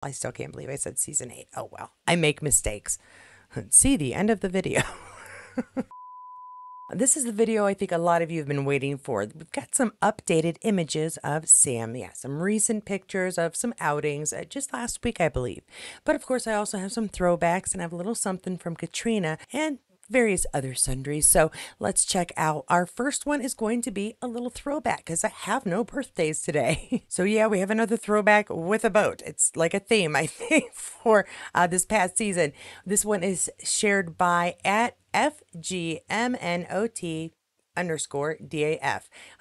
I still can't believe I said season 8. Oh well, I make mistakes. See the end of the video. This is the video I think a lot of you have been waiting for. We've got some updated images of Sam. Yeah, some recent pictures of some outings just last week, I believe. But of course, I also have some throwbacks and I have a little something from Caitriona and various other sundries. So let's check out. Our first one is going to be a little throwback because I have no birthdays today. So yeah, we have another throwback with a boat. It's like a theme, I think, for this past season. This one is shared by at FGMNOT_DAF.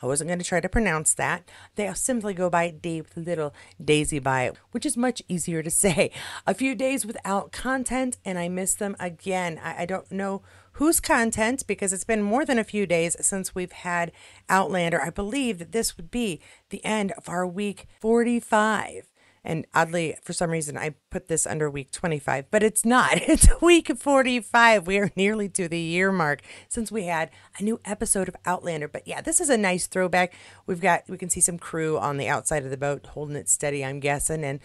I wasn't going to try to pronounce that. They'll simply go by Dave Little Daisy By, which is much easier to say. A few days without content and I miss them again. I don't know whose content because it's been more than a few days since we've had Outlander. I believe that this would be the end of our week 45. And oddly, for some reason, I put this under week 25, but it's not. It's week 45. We are nearly to the year mark since we had a new episode of Outlander. But yeah, this is a nice throwback. We can see some crew on the outside of the boat holding it steady, I'm guessing. And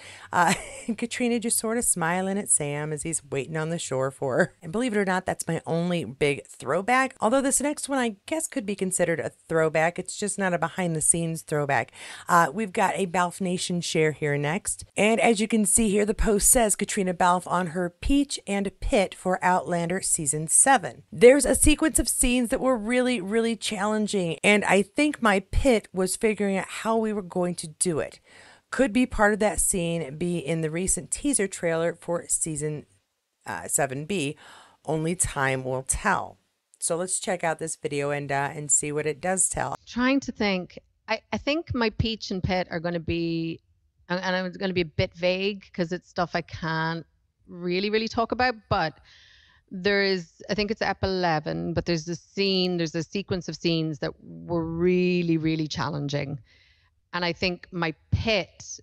Caitriona just sort of smiling at Sam as he's waiting on the shore for her. And believe it or not, that's my only big throwback. Although this next one, I guess, could be considered a throwback. It's just not a behind the scenes throwback. We've got a Balfe Nation share here next. And as you can see here, the post says Caitriona Balfe on her Peach and Pit for Outlander Season 7. There's a sequence of scenes that were really, really challenging. And I think my pit was figuring out how we were going to do it. Could be part of that scene be in the recent teaser trailer for Season 7B. Only time will tell. So let's check out this video and see what it does tell. Trying to think. I think my Peach and Pit are going to be... and I'm going to be a bit vague because it's stuff I can't really talk about, but I think it's Ep 11, but there's a sequence of scenes that were really challenging. And I think my pit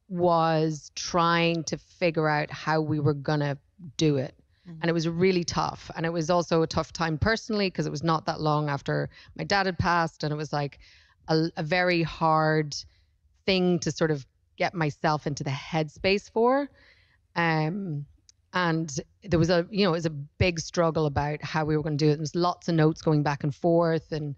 was trying to figure out how we were going to do it. Mm-hmm. And it was really tough. And it was also a tough time personally because it was not that long after my dad had passed. And it was like a very hard thing to sort of get myself into the headspace for. And there was it was a big struggle about how we were going to do it. There was lots of notes going back and forth. And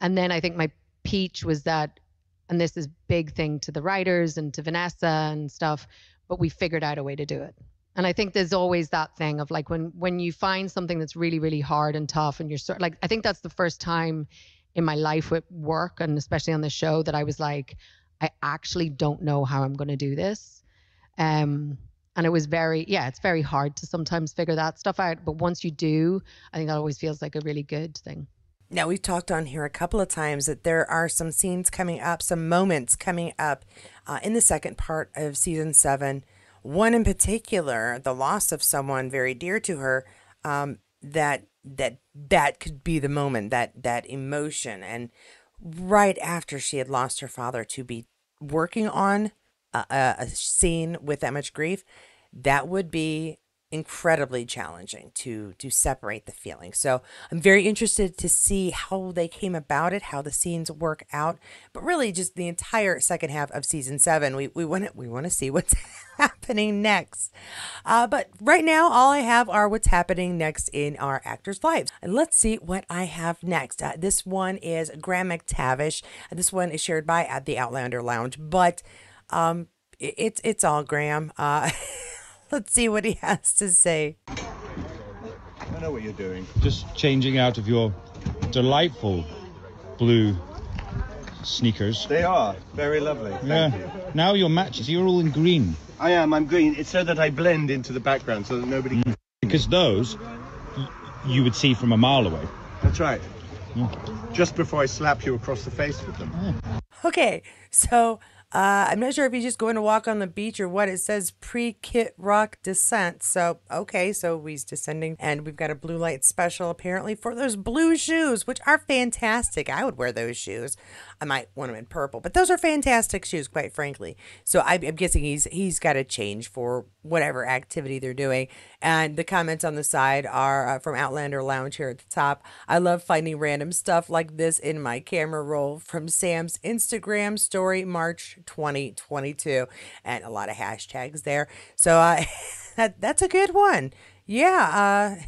then I think my peach was that, and this is big thing to the writers and to Vanessa and stuff, but we figured out a way to do it. And I think there's always that thing of like, when you find something that's really hard and tough and you're sort of like, I think that's the first time in my life with work and especially on the show that I was like, I actually don't know how I'm going to do this. And it was it's very hard to sometimes figure that stuff out. But once you do, I think that always feels like a really good thing. Now, we've talked on here a couple of times that there are some scenes coming up, some moments coming up in the second part of season 7. One in particular, the loss of someone very dear to her, that could be the moment, that emotion. And right after she had lost her father, to be working on a scene with that much grief, that would be incredibly challenging to separate the feelings. So I'm very interested to see how they came about it, how the scenes work out, but really just the entire second half of season 7. We want to see what's happening next. But right now, all I have are what's happening next in our actors' lives. And let's see what I have next. This one is Graham McTavish. This one is shared by at the Outlander Lounge, but it's all Graham. Let's see what he has to say. I know what you're doing. Just changing out of your delightful blue sneakers. They are very lovely. Thank you. Now your matches, you're all in green. I am. I'm green. It's so that I blend into the background, so that nobody. Because those you would see from a mile away. That's right. Just before I slap you across the face with them. Okay, so I'm not sure if he's just going to walk on the beach or what. It says pre-Kit Rock descent. So, okay, so he's descending. And we've got a blue light special apparently for those blue shoes, which are fantastic. I would wear those shoes. I might want them in purple, but those are fantastic shoes, quite frankly. So I'm guessing he's got a change for whatever activity they're doing. And the comments on the side are from Outlander Lounge here at the top. I love finding random stuff like this in my camera roll from Sam's Instagram story, March 2022. And a lot of hashtags there. So that's a good one. Yeah.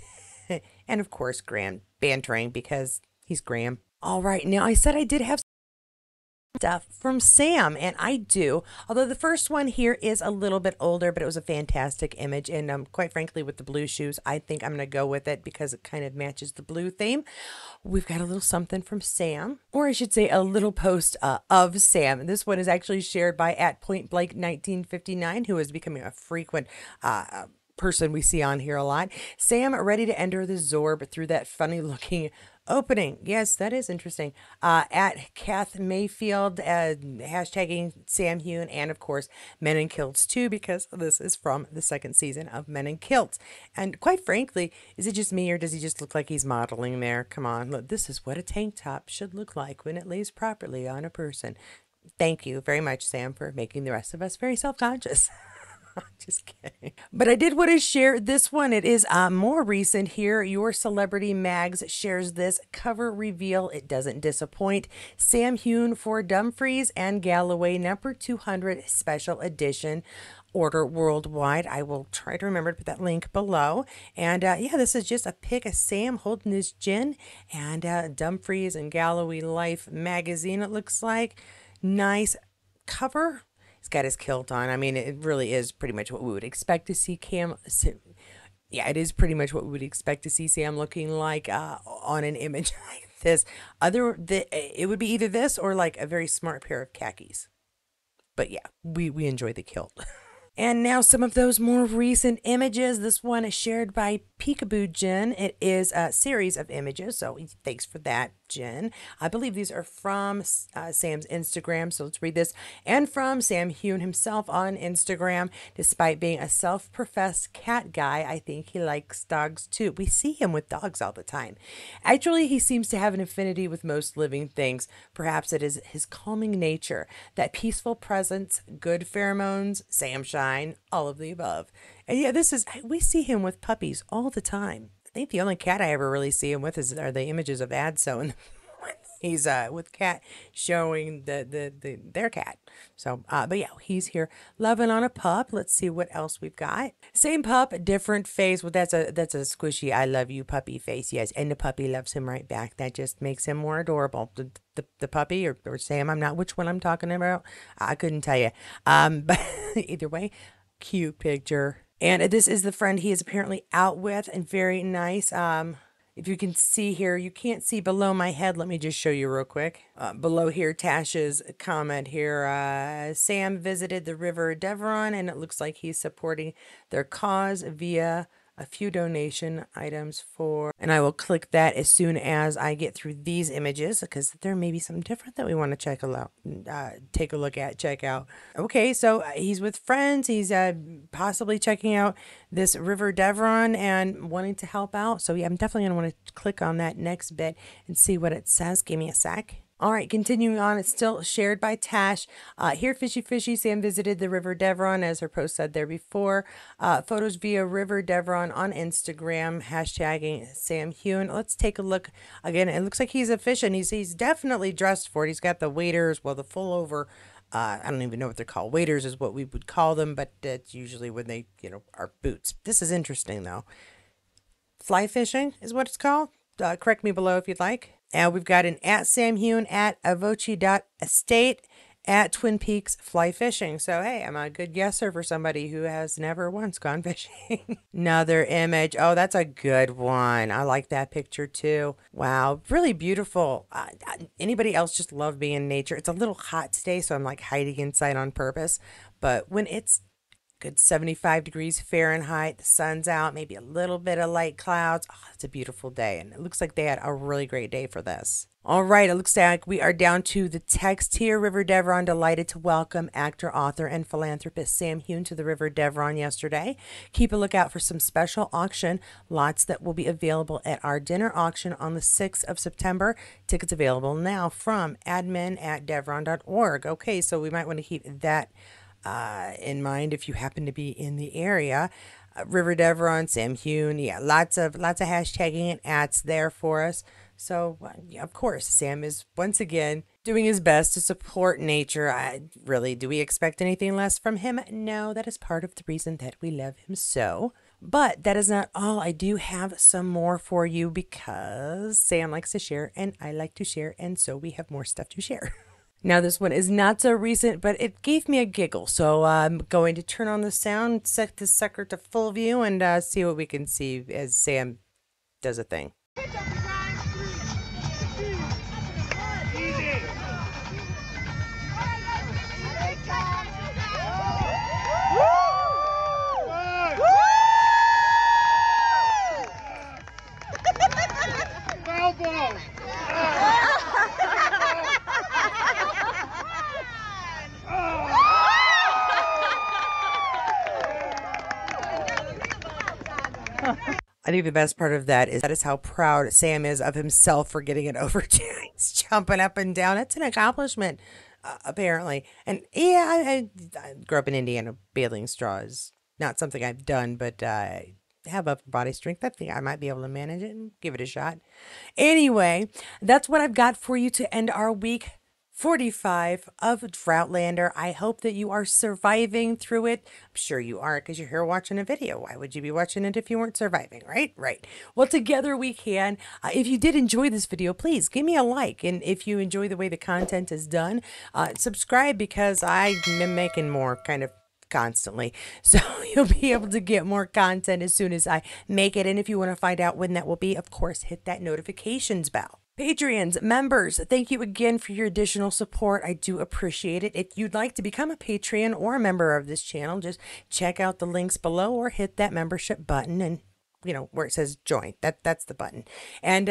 And of course, Graham bantering because he's Graham. All right. Now, I said I did have stuff from Sam, and I do. Although the first one here is a little bit older, but it was a fantastic image. And quite frankly, with the blue shoes, I think I'm going to go with it because it kind of matches the blue theme. We've got a little something from Sam, or I should say a little post of Sam. And this one is actually shared by @PointBlank1959, who is becoming a frequent person we see on here a lot. Sam ready to enter the Zorb through that funny looking opening. Yes, that is interesting. At Kath Mayfield, hashtagging Sam Heughan, and of course Men in Kilts too, because this is from the second season of Men in Kilts. And quite frankly, is it just me or does he just look like he's modeling there? Come on, look, this is what a tank top should look like when it lays properly on a person. Thank you very much, Sam, for making the rest of us very self-conscious. Just kidding. But I did want to share this one. It is more recent here. Your Celebrity Mags shares this cover reveal. It doesn't disappoint. Sam Heughan for Dumfries and Galloway number 200 special edition. Order worldwide. I will try to remember to put that link below. And yeah, this is just a pic of Sam holding his gin and Dumfries and Galloway Life magazine, it looks like. Nice cover. He's got his kilt on. I mean, it really is pretty much what we would expect to see yeah, it is pretty much what we would expect to see Sam looking like on an image like this. It would be either this or like a very smart pair of khakis. But yeah, we enjoy the kilt. And now some of those more recent images. This one is shared by Peekaboo Jen. It is a series of images, so thanks for that, Jen. I believe these are from Sam's Instagram, so let's read this. And from Sam Heughan himself on Instagram. Despite being a self-professed cat guy, I think he likes dogs too. We see him with dogs all the time. Actually, he seems to have an affinity with most living things. Perhaps it is his calming nature, that peaceful presence, good pheromones, Sam shine, all of the above. And yeah, we see him with puppies all the time. I think the only cat I ever really see him with are the images of Adso, and he's with Cat showing their cat. So, but yeah, he's here loving on a pup. Let's see what else we've got. Same pup, different face. Well, that's a squishy I love you puppy face. Yes, and the puppy loves him right back. That just makes him more adorable. The puppy or Sam, I'm not which one I'm talking about. I couldn't tell you. But either way, cute picture. And this is the friend he is apparently out with, and very nice. If you can see here, you can't see below my head. Let me just show you real quick. Below here, Tasha's comment here. Sam visited the River Devon, and it looks like he's supporting their cause via a few donation items for, and I will click that as soon as I get through these images, because there may be something different that we want to check out. Okay, so he's with friends. He's possibly checking out this River Devon and wanting to help out. So yeah, I'm definitely going to want to click on that next bit and see what it says. Give me a sec. All right, continuing on, it's still shared by Tash. Here, Fishy, Sam visited the River Devon, as her post said there before. Photos via River Devon on Instagram, hashtagging Sam Heughan. Let's take a look. Again, it looks like he's a fishing. He's definitely dressed for it. He's got the waders, well, the full over, I don't even know what they're called. Waders is what we would call them, but it's usually when they, are boots. This is interesting, though. Fly fishing is what it's called. Correct me below if you'd like. And we've got an @Sam Heughan, @avoci.estate, @Twin Peaks Fly Fishing. So, hey, I'm a good guesser for somebody who has never once gone fishing. Another image. Oh, that's a good one. I like that picture too. Wow, really beautiful. Anybody else just love being in nature? It's a little hot today, so I'm like hiding inside on purpose. But when it's good 75 degrees Fahrenheit, the sun's out, maybe a little bit of light clouds. Oh, it's a beautiful day, and it looks like they had a really great day for this. All right, it looks like we are down to the text here. River Devon delighted to welcome actor, author, and philanthropist Sam Heughan to the River Devon yesterday. Keep a lookout for some special auction lots that will be available at our dinner auction on the 6th of September. Tickets available now from admin@devron.org. Okay, so we might want to keep that in mind if you happen to be in the area. River Devron, Sam Heughan, yeah, lots of hashtagging and ats there for us. So yeah, of course, Sam is once again doing his best to support nature. Do we expect anything less from him? No, that is part of the reason that we love him so. But that is not all. I do have some more for you because Sam likes to share and I like to share, and so we have more stuff to share. Now, this one is not so recent, but it gave me a giggle. So I'm going to turn on the sound, set this sucker to full view, and see what we can see as Sam does a thing. I think the best part of that is how proud Sam is of himself for getting it over. He's jumping up and down. It's an accomplishment, apparently. And yeah, I grew up in Indiana. Baling straw is not something I've done, but I have upper body strength. I think I might be able to manage it and give it a shot. Anyway, that's what I've got for you to end our week 45 of Droughtlander. I hope that you are surviving through it. I'm sure you are because you're here watching a video. Why would you be watching it if you weren't surviving, right? Right. Well, together we can. If you did enjoy this video, please give me a like. And if you enjoy the way the content is done, subscribe because I'm making more kind of constantly. So you'll be able to get more content as soon as I make it. And if you want to find out when that will be, of course, hit that notifications bell. Patreons, members, thank you again for your additional support. I do appreciate it. If you'd like to become a Patreon or a member of this channel, just check out the links below or hit that membership button and, where it says join. That's the button. And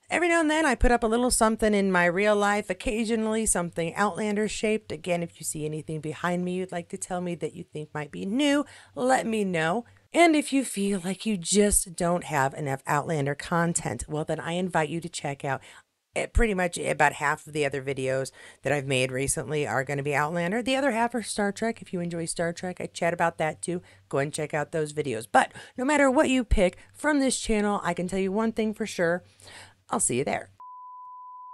every now and then I put up a little something in my real life, occasionally something Outlander shaped. Again, if you see anything behind me you'd like to tell me that you think might be new, let me know. And if you feel like you just don't have enough Outlander content, well, then I invite you to check out pretty much about half of the other videos that I've made recently are going to be Outlander. The other half are Star Trek. If you enjoy Star Trek, I chat about that too. Go ahead and check out those videos. But no matter what you pick from this channel, I can tell you one thing for sure. I'll see you there.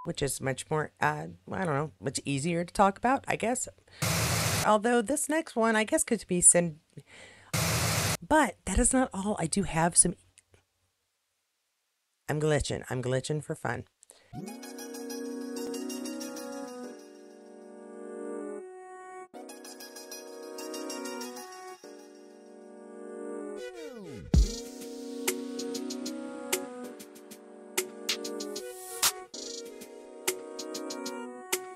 Which is much more, I don't know, much easier to talk about, I guess. Although this next one, I guess, could be sent. But that is not all. I do have some. I'm glitching for fun.